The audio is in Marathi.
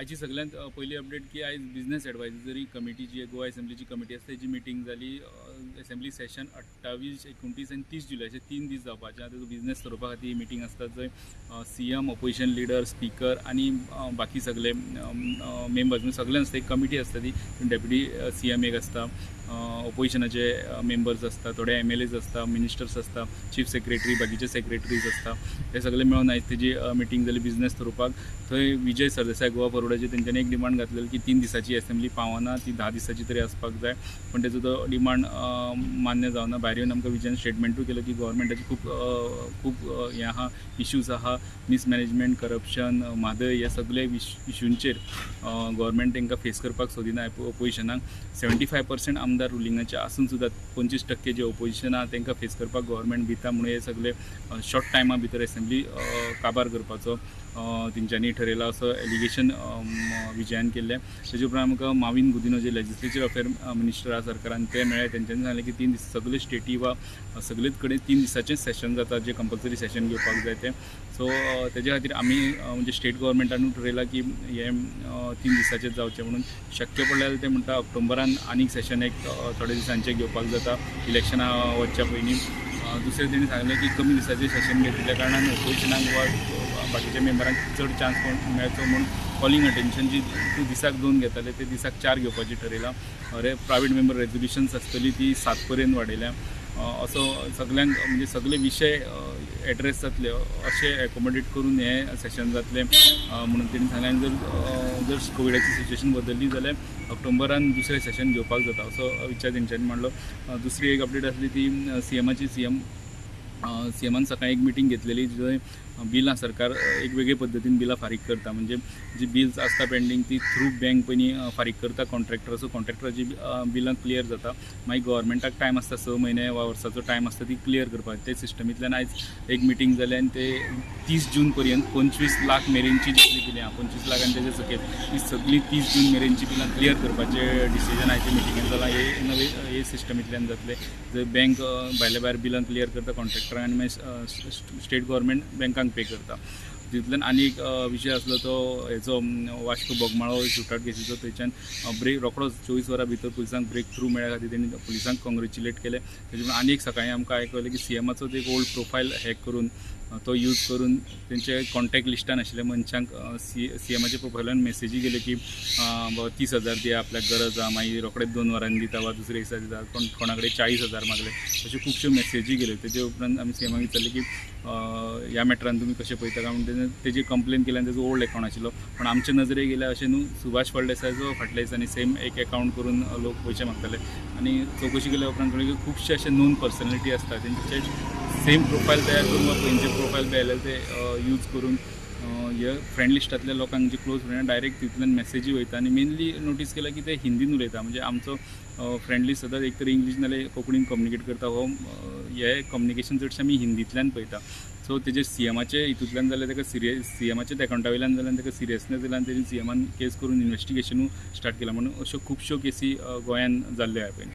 आयची सगळ्यांत पहिली अपडेट की आयज बिझनेस एडवायझरी कमिटी जी गोवा असेंब्लीची कमिटी आसा तेजी मिटींग जाली। असेंब्ली सेशन 28, 29 आनी 30 जुलय अशे 3 दीस जावपाचे। आतां बिझनेस करपा खातीर मिटींग आसता जंय CM, ऑपोजिशन लिडर, स्पीकर आनी बाकी सगळे मेंबर्स म्हणजे सगळ्यांक एक कमिटी आसता ती डेप्युटी CM एक आसता, ऑपोजिशनाचे मेंबर्स आसता, थोडे MLAs आसता, मिनिस्टर्स आसता, चीफ सेक्रेटरी, बाकीचे सेक्रेटरीज आसता, हे सगळे मेळून आयज तेजी मिटींग जाली बिझनेस करपाक। थंय विजय सरदेसाय गोवा फॉरवर्डाचे तेंच्यांनी एक डिमांड घातलेली की 3 दिसाची असेंब्ली पावना, ती 10 दिसाची तरी आसपाक जाय, पण तेजो तो डिमांड मान्य जावना। भायर येवन आमकां विजयान स्टेटमेंटूय केलो की गव्हर्मेंटाची खूप हे आहा, इश्यूज आहा, मिसमॅनेजमेंट, करप्शन, म्हादय, हे सगळे इश्यूंचेर गव्हर्मेंट तांकां फेस करपाक सोदिना। ऑपोजिशनाक 75% आमदार रुलिंगाचे आसून सुद्दां 25% जे ऑपोजिशन आहा तांकां फेस करपाक गव्हर्मेंट भिता, म्हणून हे सगळे शॉर्ट टायमा भितर असेंब्ली काबार करपाचो तेंच्यांनी ठरयला असो एलिगेशन विजयान केल्लें। तेजे उपरांत आमकां माविन गुदिनो जे लेजिस्लेचर अफेअर मिनिस्टर आहा सरकारान ते मेळ्ळे, तेंच्यांनी सांगलें की 3 दीस सगळे स्टेटी वा सगळेच कडेन 3 दिसाचें सेशन जाता, जे कंपल्सरी सेशन घेवपाक जाय तें। सो तेजे खातीर आमी म्हणजे स्टेट गव्हर्मेंटानूय ठरयलां की हे 3 दिसाचें जावचें, म्हणून शक्य पडल्यार ते म्हणटा ऑक्टोबरान आनीक सेशन एक थोडे दिसांचें घेवपाक जाता इलेक्शना वचच्या पयलीं। दुसरे तेणी सांगलें की कमी दिसाचें सेशन घेतिल्ल्या कारणान ऑपोजिशनाक वा बाकीच्या मेंबरांक चड चान्स मेळचो म्हणून कॉलिंग अटेन्शन जी दिसाक 2 घेताले ते दिसाक 4 घेवपाची ठरयलां। प्रायवेट मेंबर रेजोल्युशन्स आसतली ती 7 पर्यंत वाडयल्या। असो सगळ्यांक म्हणजे सगळे विशय एड्रेस जातले अशें एकोमोडेट करून हे सेशन जातलें म्हणून तेणी सांगलें। आनी जर कोविडाची सिच्युएशन बदलली जाल्यार ऑक्टोबरान दुसरें सेशन घेवपाक जाता असो विचार तेंच्यांनी मांडलो। दुसरी एक अपडेट आसली ती CMान सकाळी एक मिटींग घेतलेली जंय बिलां सरकार एक वेगळे पद्दतीन बिलां फारीक करता, म्हणजे जी बिल्स आसता पेंडींग ती थ्रू बँक पयलीं फारीक करता कॉन्ट्रॅक्टर, सो कॉन्ट्रॅक्टराची बिलां क्लियर जाता, मागीर गव्हर्मेंटाक टायम आसता 6 म्हयने वा वर्साचो टायम आसता ती क्लियर करपाक। ते सिस्टमींतल्यान आयज एक मिटींग जाली आनी ते 30 जून पर्यंत 25 लाख मेरेनची जितली बिलां आहा, 25 लाख आनी तेजे सकयल ती सगळीं 30 जून मेरेनची बिलां क्लियर करपाचें डिसिजन आयच्या मिटिंगेंत जालां। हे सिस्टमींतल्यान जातलें जंय बँक भायल्या भायर बिलां क्लियर करता कॉन्ट्रॅक्टरांक आनी मागीर स्टेट गव्हर्मेंट बँकांक पे करता। तितूंतल्यान आनी एक विशय आसलो तो हेचो वास्को बोगमाळो शूटआउट केसीचो, थंयच्यान ब्रेक रोखडोच 24 वरां भितर पुलिसांक ब्रेक थ्रू मेळ्ळ्या खातीर तेणी पुलिसांक कॉंग्रेच्युलेट केले। तेजे उपरांत आनी एक सकाळीं आमकां आयकलें की CMाचो एक ओल्ड प्रोफायल हॅक करून तो यूज करून तेंचे कॉन्टॅक्ट लिस्टान आशिल्ल्या मनशांक CMाच्या प्रोफायलान मेसेजी गेले की 30,000 दिया, आपल्याक गरज आहा, मागीर रोखडेच 2 वरांनी दिता वा दुसऱ्या दिसा दिता, कोणा कडेन 40,000 मागले, अश्यो खुबश्यो मेसेजी गेल्यो। तेजे उपरांत आमी CMाक विचारलें की ह्या मॅटरान तुमी कशें पळयता काय म्हणून तेजी कंप्लेन केली आनी तेजो ओल्ड अकाउंट आशिल्लो, पण आमचे नजरेक गेल्यार अशें न्हू, सुभाष फळदेसायचो फाटल्या दिसांनी सेम एक अकाउंट करून लोक पयशे मागताले आनी चवकशी केल्या उपरांत कळ्ळें की खुबशे अशे नोन पर्सनॅलिटी आसता तेंचे सेम प्रोफायल तयार करून वा खंयचे प्रोफायल बेयले ते यूज करून हे फ्रेंड लिस्टांतल्या लोकांक जे क्लोज फ्रेंड डायरेक्ट तितूंतल्यान मेसेजी वयता आनी मेनली नोटीस केला की ते हिंदीन उलयता, म्हणजे आमचो फ्रेंड लिस्ट सदांच एक तर इंग्लीश नाल्यार कोंकणीन कम्युनिकेट करता, हो हे कम्युनिकेशन चडशें आमी हिंदींतल्यान पळयता। सो तेजे CMाचे हितूंतल्यान जाल्यार ताका CMाच्या एकाउंटा वयल्यान जाल्यार ताका सिरियसनेस दिला आनी तेणी CMान केस करून इन्वेस्टिगेशनूय स्टार्ट केलां, म्हणून अश्यो खुबश्यो केसी गोंयान जाल्ल्यो आहा पळय।